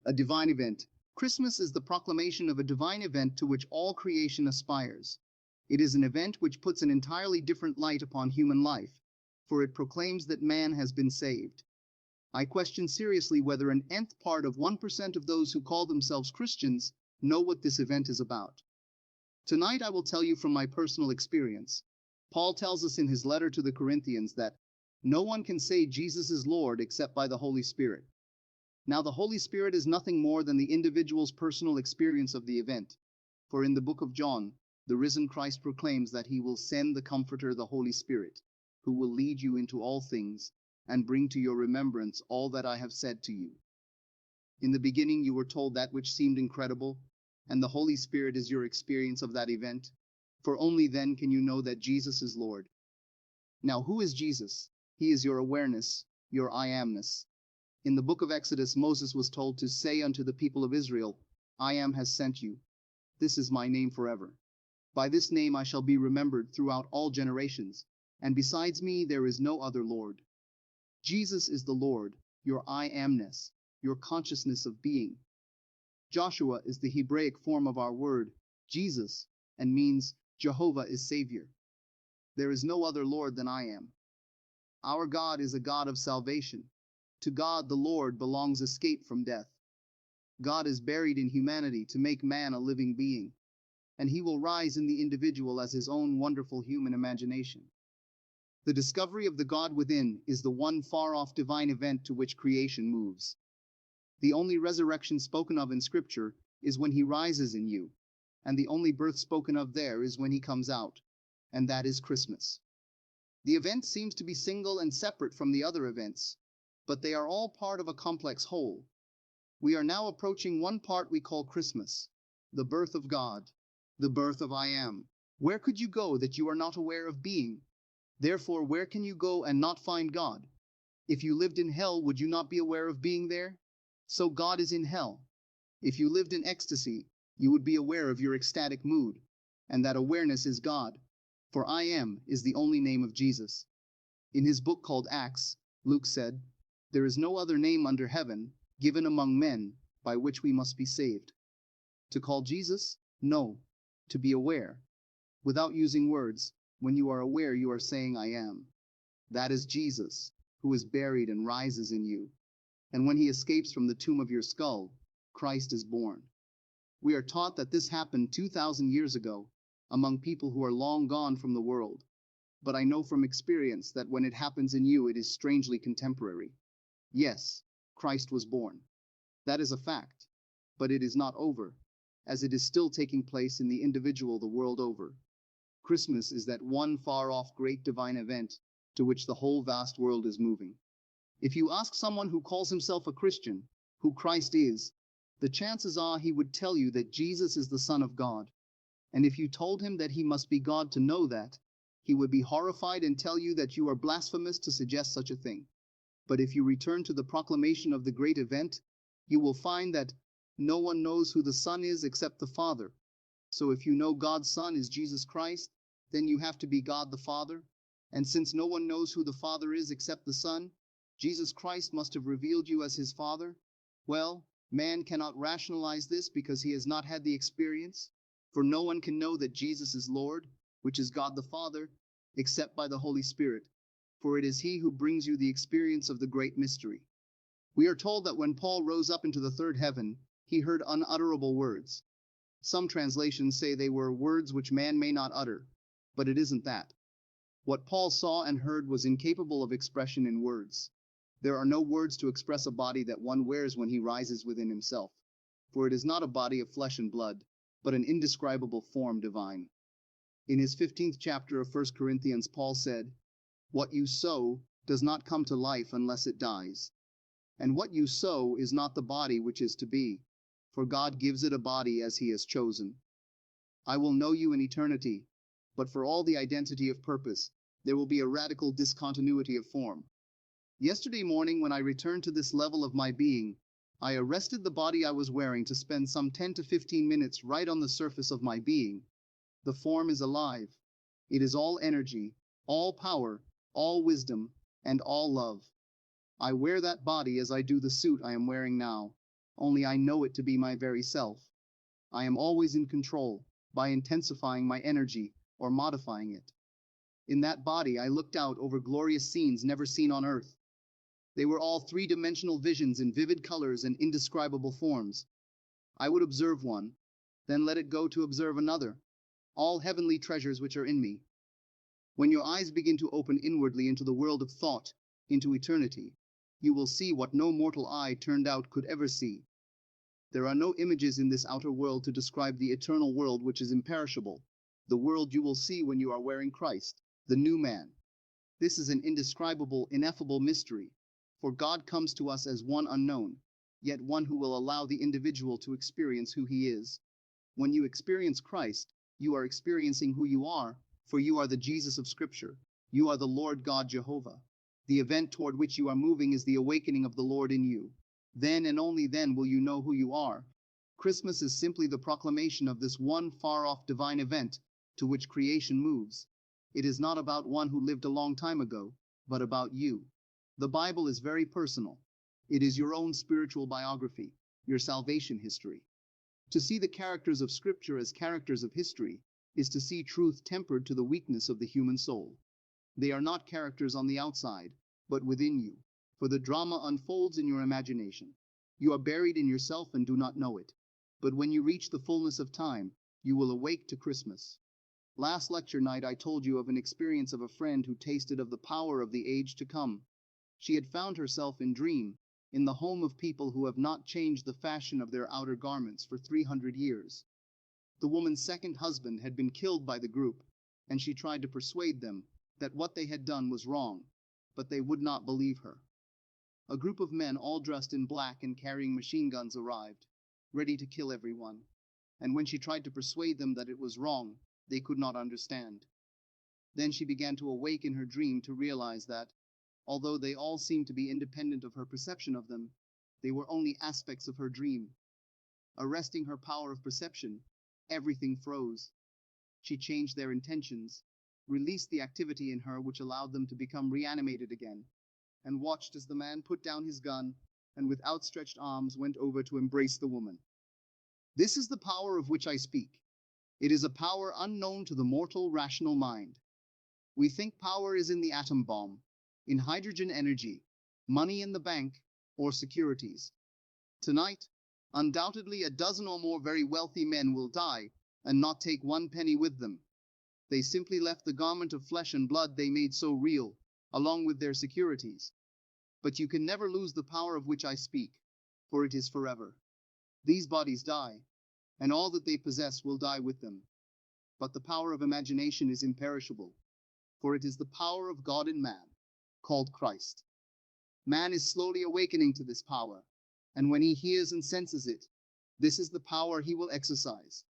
A divine event. Christmas is the proclamation of a divine event to which all creation aspires. It is an event which puts an entirely different light upon human life, for it proclaims that man has been saved. I question seriously whether an nth part of 1% of those who call themselves Christians know what this event is about. Tonight I will tell you from my personal experience. Paul tells us in his letter to the Corinthians that no one can say Jesus is Lord except by the Holy Spirit. Now, the Holy Spirit is nothing more than the individual's personal experience of the event. For in the book of John, the risen Christ proclaims that he will send the Comforter, the Holy Spirit, who will lead you into all things and bring to your remembrance all that I have said to you. In the beginning, you were told that which seemed incredible, and the Holy Spirit is your experience of that event, for only then can you know that Jesus is Lord. Now, who is Jesus? He is your awareness, your I AMness. In the book of Exodus, Moses was told to say unto the people of Israel, I am has sent you. This is my name forever. By this name I shall be remembered throughout all generations, and besides me there is no other Lord. Jesus is the Lord, your I AMness, your consciousness of being. Joshua is the Hebraic form of our word, Jesus, and means Jehovah is Savior. There is no other Lord than I am. Our God is a God of salvation. To God the Lord belongs escape from death. God is buried in humanity to make man a living being, and he will rise in the individual as his own wonderful human imagination. The discovery of the God within is the one far-off divine event to which creation moves. The only resurrection spoken of in Scripture is when he rises in you, and the only birth spoken of there is when he comes out, and that is Christmas. The event seems to be single and separate from the other events, but they are all part of a complex whole. We are now approaching one part we call Christmas, the birth of God, the birth of I Am. Where could you go that you are not aware of being? Therefore, where can you go and not find God? If you lived in hell, would you not be aware of being there? So God is in hell. If you lived in ecstasy, you would be aware of your ecstatic mood, and that awareness is God, for I Am is the only name of Jesus. In his book called Acts, Luke said, there is no other name under heaven given among men by which we must be saved. To call Jesus? No. To be aware. Without using words, when you are aware, you are saying I am. That is Jesus, who is buried and rises in you. And when he escapes from the tomb of your skull, Christ is born. We are taught that this happened 2,000 years ago, among people who are long gone from the world. But I know from experience that when it happens in you, it is strangely contemporary. Yes, Christ was born. That is a fact, but it is not over, as it is still taking place in the individual the world over. Christmas is that one far-off great divine event to which the whole vast world is moving. If you ask someone who calls himself a Christian who Christ is, the chances are he would tell you that Jesus is the Son of God. And if you told him that he must be God to know that, he would be horrified and tell you that you are blasphemous to suggest such a thing. But if you return to the proclamation of the great event, you will find that no one knows who the Son is except the Father. So if you know God's Son is Jesus Christ, then you have to be God the Father. And since no one knows who the Father is except the Son, Jesus Christ must have revealed you as his Father. Well, man cannot rationalize this because he has not had the experience, for no one can know that Jesus is Lord, which is God the Father, except by the Holy Spirit. For it is he who brings you the experience of the great mystery. We are told that when Paul rose up into the third heaven, he heard unutterable words. Some translations say they were words which man may not utter, but it isn't that. What Paul saw and heard was incapable of expression in words. There are no words to express a body that one wears when he rises within himself, for it is not a body of flesh and blood, but an indescribable form divine. In his 15th chapter of 1 Corinthians, Paul said, what you sow does not come to life unless it dies. And what you sow is not the body which is to be, for God gives it a body as he has chosen. I will know you in eternity, but for all the identity of purpose, there will be a radical discontinuity of form. Yesterday morning, when I returned to this level of my being, I arrested the body I was wearing to spend some 10 to 15 minutes right on the surface of my being. The form is alive. It is all energy, all power, all wisdom, and all love. I wear that body as I do the suit I am wearing now, only I know it to be my very self. I am always in control, by intensifying my energy or modifying it. In that body I looked out over glorious scenes never seen on earth. They were all three-dimensional visions in vivid colors and indescribable forms. I would observe one, then let it go to observe another, all heavenly treasures which are in me. When your eyes begin to open inwardly into the world of thought, into eternity, you will see what no mortal eye turned out could ever see. There are no images in this outer world to describe the eternal world which is imperishable, the world you will see when you are wearing Christ, the new man. This is an indescribable, ineffable mystery, for God comes to us as one unknown, yet one who will allow the individual to experience who he is. When you experience Christ, you are experiencing who you are, for you are the Jesus of Scripture. You are the Lord God Jehovah. The event toward which you are moving is the awakening of the Lord in you. Then and only then will you know who you are. Christmas is simply the proclamation of this one far-off divine event to which creation moves. It is not about one who lived a long time ago, but about you. The Bible is very personal. It is your own spiritual biography, your salvation history. To see the characters of Scripture as characters of history is to see truth tempered to the weakness of the human soul. They are not characters on the outside, but within you, for the drama unfolds in your imagination. You are buried in yourself and do not know it. But when you reach the fullness of time, you will awake to Christmas. Last lecture night I told you of an experience of a friend who tasted of the power of the age to come. She had found herself in dream, in the home of people who have not changed the fashion of their outer garments for 300 years. The woman's second husband had been killed by the group, and she tried to persuade them that what they had done was wrong, but they would not believe her. A group of men all dressed in black and carrying machine guns arrived, ready to kill everyone, and when she tried to persuade them that it was wrong, they could not understand. Then she began to awake in her dream to realize that, although they all seemed to be independent of her perception of them, they were only aspects of her dream. Arresting her power of perception, everything froze. She changed their intentions, released the activity in her which allowed them to become reanimated again, and watched as the man put down his gun and with outstretched arms went over to embrace the woman. This is the power of which I speak. It is a power unknown to the mortal rational mind. We think power is in the atom bomb, in hydrogen energy, money in the bank, or securities. Tonight, undoubtedly a dozen or more very wealthy men will die and not take one penny with them. They simply left the garment of flesh and blood they made so real, along with their securities. But you can never lose the power of which I speak, for it is forever. These bodies die, and all that they possess will die with them. But the power of imagination is imperishable, for it is the power of God in man, called Christ. Man is slowly awakening to this power, and when he hears and senses it, this is the power he will exercise.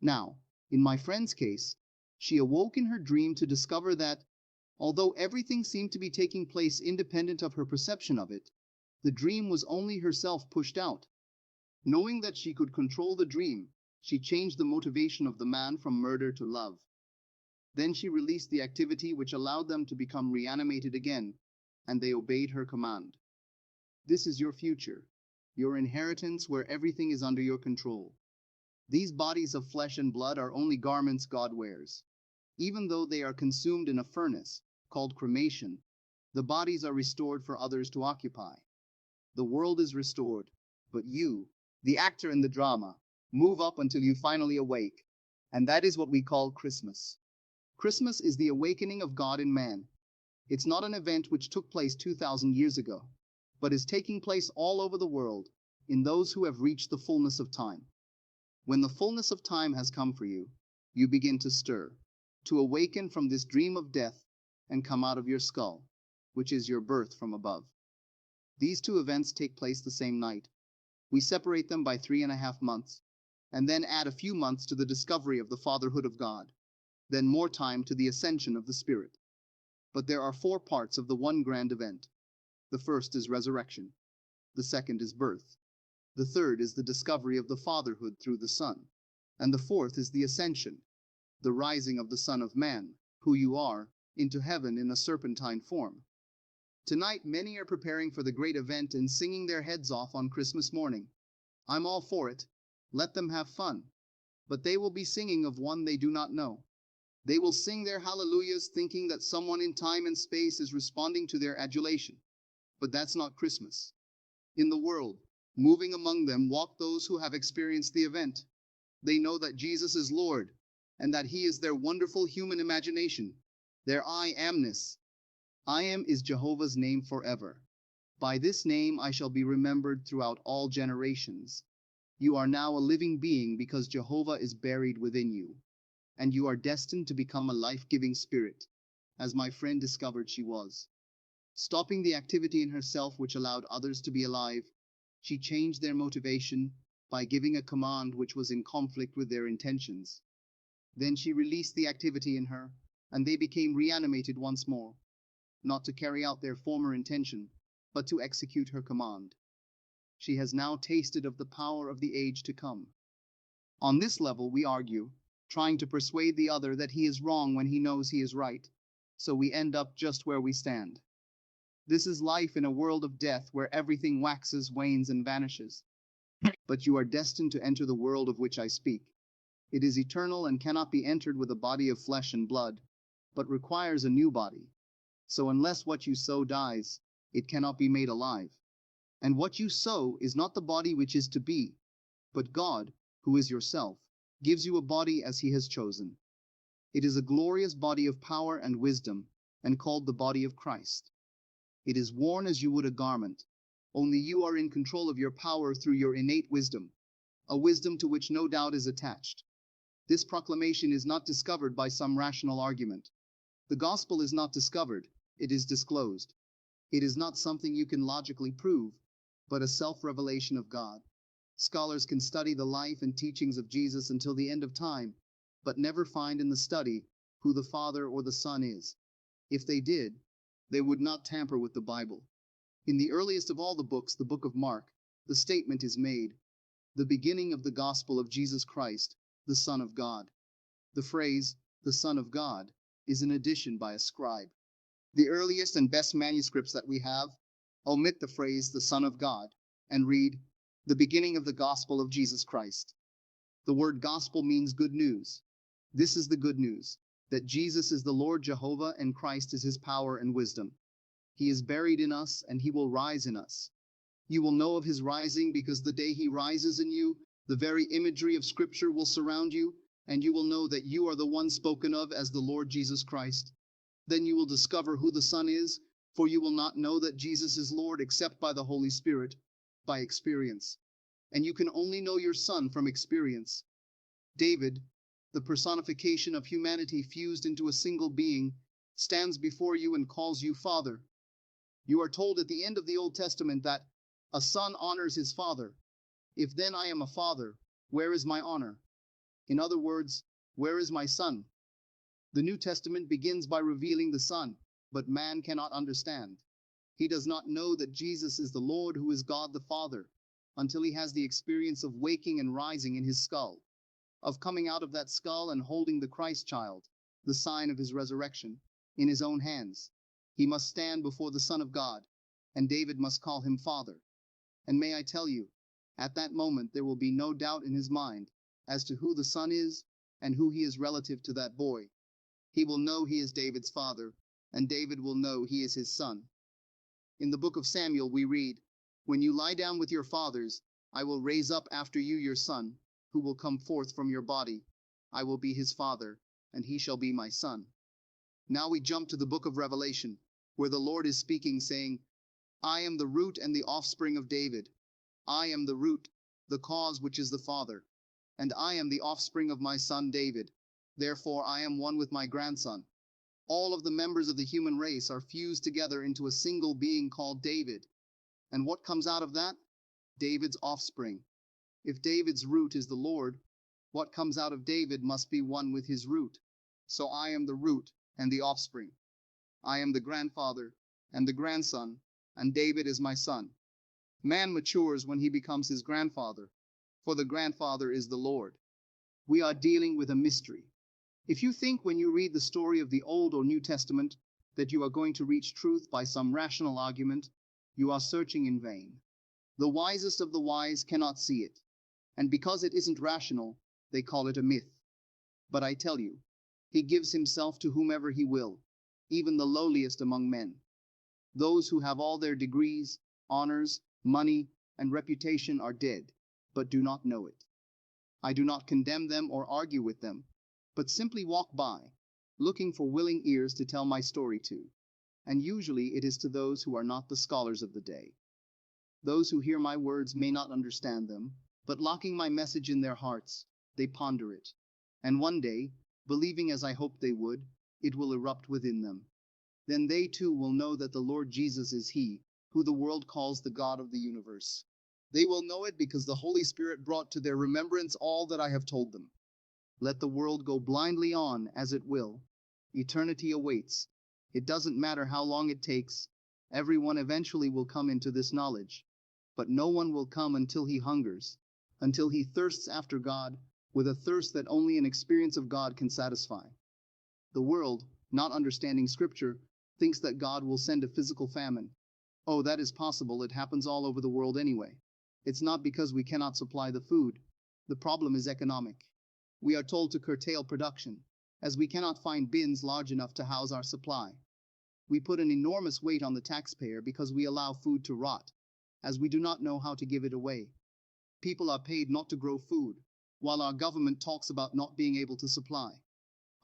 Now, in my friend's case, she awoke in her dream to discover that, although everything seemed to be taking place independent of her perception of it, the dream was only herself pushed out. Knowing that she could control the dream, she changed the motivation of the man from murder to love. Then she released the activity which allowed them to become reanimated again, and they obeyed her command. This is your future, your inheritance where everything is under your control. These bodies of flesh and blood are only garments God wears. Even though they are consumed in a furnace, called cremation, the bodies are restored for others to occupy. The world is restored, but you, the actor in the drama, move up until you finally awake, and that is what we call Christmas. Christmas is the awakening of God in man. It's not an event which took place 2,000 years ago, but is taking place all over the world, in those who have reached the fullness of time. When the fullness of time has come for you, you begin to stir, to awaken from this dream of death and come out of your skull, which is your birth from above. These two events take place the same night. We separate them by 3.5 months, and then add a few months to the discovery of the fatherhood of God, then more time to the ascension of the Spirit. But there are 4 parts of the one grand event. The first is resurrection. The second is birth. The third is the discovery of the fatherhood through the Son. And the fourth is the ascension, the rising of the Son of Man, who you are, into heaven in a serpentine form. Tonight many are preparing for the great event and singing their heads off on Christmas morning. I'm all for it. Let them have fun. But they will be singing of one they do not know. They will sing their hallelujahs thinking that someone in time and space is responding to their adulation. But that's not Christmas. In the world, moving among them, walk those who have experienced the event. They know that Jesus is Lord, and that He is their wonderful human imagination, their I AMness. I am is Jehovah's name forever. By this name I shall be remembered throughout all generations. You are now a living being because Jehovah is buried within you, and you are destined to become a life-giving spirit, as my friend discovered she was. Stopping the activity in herself which allowed others to be alive, she changed their motivation by giving a command which was in conflict with their intentions. Then she released the activity in her, and they became reanimated once more, not to carry out their former intention, but to execute her command. She has now tasted of the power of the age to come. On this level we argue, trying to persuade the other that he is wrong when he knows he is right, so we end up just where we stand. This is life in a world of death where everything waxes, wanes, and vanishes. But you are destined to enter the world of which I speak. It is eternal and cannot be entered with a body of flesh and blood, but requires a new body. So unless what you sow dies, it cannot be made alive. And what you sow is not the body which is to be, but God, who is yourself, gives you a body as He has chosen. It is a glorious body of power and wisdom, and called the body of Christ. It is worn as you would a garment, only you are in control of your power through your innate wisdom, a wisdom to which no doubt is attached. This proclamation is not discovered by some rational argument. The gospel is not discovered, it is disclosed. It is not something you can logically prove, but a self-revelation of God. Scholars can study the life and teachings of Jesus until the end of time, but never find in the study who the Father or the Son is. If they did, they would not tamper with the Bible. In the earliest of all the books, the book of Mark, the statement is made, the beginning of the gospel of Jesus Christ, the Son of God. The phrase, the Son of God, is an addition by a scribe. The earliest and best manuscripts that we have omit the phrase, the Son of God, and read, the beginning of the gospel of Jesus Christ. The word gospel means good news. This is the good news, that Jesus is the Lord Jehovah and Christ is His power and wisdom. He is buried in us and He will rise in us. You will know of His rising because the day He rises in you, the very imagery of Scripture will surround you, and you will know that you are the one spoken of as the Lord Jesus Christ. Then you will discover who the Son is, for you will not know that Jesus is Lord except by the Holy Spirit, by experience. And you can only know your Son from experience. David, the personification of humanity fused into a single being, stands before you and calls you Father. You are told at the end of the Old Testament that a son honors his father. If then I am a father, where is my honor? In other words, where is my son? The New Testament begins by revealing the Son, but man cannot understand. He does not know that Jesus is the Lord who is God the Father, until he has the experience of waking and rising in his skull, of coming out of that skull and holding the Christ child, the sign of his resurrection, in his own hands. He must stand before the Son of God, and David must call him Father. And may I tell you, at that moment there will be no doubt in his mind as to who the Son is and who he is relative to that boy. He will know he is David's father, and David will know he is his son. In the book of Samuel we read, when you lie down with your fathers, I will raise up after you your son, who will come forth from your body. I will be his father, and he shall be my son. Now we jump to the book of Revelation, where the Lord is speaking, saying, I am the root and the offspring of David. I am the root, the cause which is the Father, and I am the offspring of my son David. Therefore I am one with my grandson. All of the members of the human race are fused together into a single being called David. And what comes out of that? David's offspring. If David's root is the Lord, what comes out of David must be one with his root. So I am the root and the offspring. I am the grandfather and the grandson, and David is my son. Man matures when he becomes his grandfather, for the grandfather is the Lord. We are dealing with a mystery. If you think when you read the story of the Old or New Testament that you are going to reach truth by some rational argument, you are searching in vain. The wisest of the wise cannot see it, and because it isn't rational, they call it a myth. But I tell you, he gives himself to whomever he will, even the lowliest among men. Those who have all their degrees, honors, money, and reputation are dead, but do not know it. I do not condemn them or argue with them, but simply walk by, looking for willing ears to tell my story to, and usually it is to those who are not the scholars of the day. Those who hear my words may not understand them, but locking my message in their hearts, they ponder it, and one day, believing as I hoped they would, it will erupt within them. Then they too will know that the Lord Jesus is He, who the world calls the God of the universe. They will know it because the Holy Spirit brought to their remembrance all that I have told them. Let the world go blindly on as it will. Eternity awaits. It doesn't matter how long it takes. Everyone eventually will come into this knowledge. But no one will come until he hungers, until he thirsts after God, with a thirst that only an experience of God can satisfy. The world, not understanding Scripture, thinks that God will send a physical famine. Oh, that is possible. It happens all over the world anyway. It's not because we cannot supply the food. The problem is economic. We are told to curtail production, as we cannot find bins large enough to house our supply. We put an enormous weight on the taxpayer because we allow food to rot, as we do not know how to give it away. People are paid not to grow food, while our government talks about not being able to supply.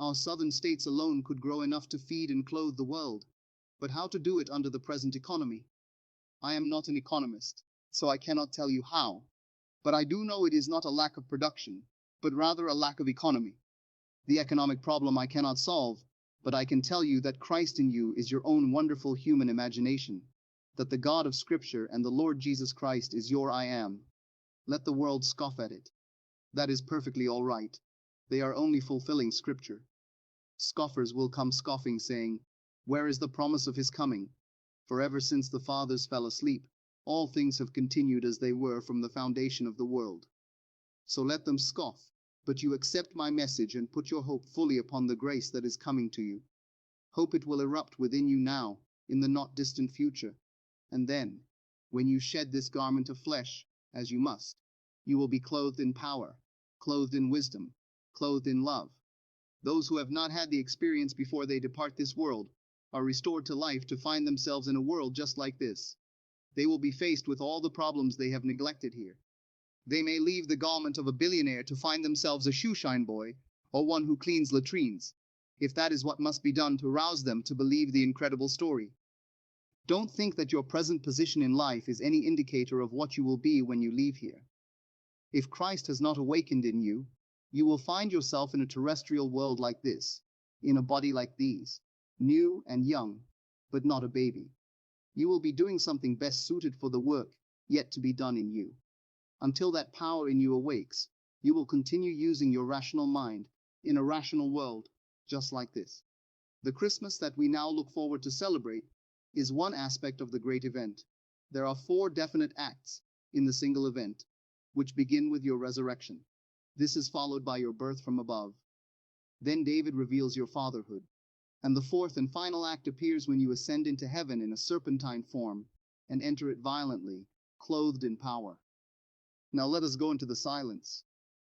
Our southern states alone could grow enough to feed and clothe the world, but how to do it under the present economy? I am not an economist, so I cannot tell you how, but I do know it is not a lack of production, but rather a lack of economy. The economic problem I cannot solve, but I can tell you that Christ in you is your own wonderful human imagination, that the God of Scripture and the Lord Jesus Christ is your I am. Let the world scoff at it. That is perfectly all right. They are only fulfilling Scripture. Scoffers will come scoffing, saying, "Where is the promise of his coming? For ever since the fathers fell asleep, all things have continued as they were from the foundation of the world." So let them scoff, but you accept my message and put your hope fully upon the grace that is coming to you. Hope it will erupt within you now, in the not distant future, and then, when you shed this garment of flesh, as you must, you will be clothed in power, clothed in wisdom, clothed in love. Those who have not had the experience before they depart this world are restored to life to find themselves in a world just like this. They will be faced with all the problems they have neglected here. They may leave the garment of a billionaire to find themselves a shoeshine boy or one who cleans latrines, if that is what must be done to rouse them to believe the incredible story. Don't think that your present position in life is any indicator of what you will be when you leave here. If Christ has not awakened in you, you will find yourself in a terrestrial world like this, in a body like these, new and young, but not a baby. You will be doing something best suited for the work yet to be done in you. Until that power in you awakes, you will continue using your rational mind in a rational world just like this. The Christmas that we now look forward to celebrate is one aspect of the great event. There are 4 definite acts in the single event, which begin with your resurrection. This is followed by your birth from above. Then David reveals your fatherhood. And the 4th and final act appears when you ascend into heaven in a serpentine form and enter it violently, clothed in power. Now let us go into the silence.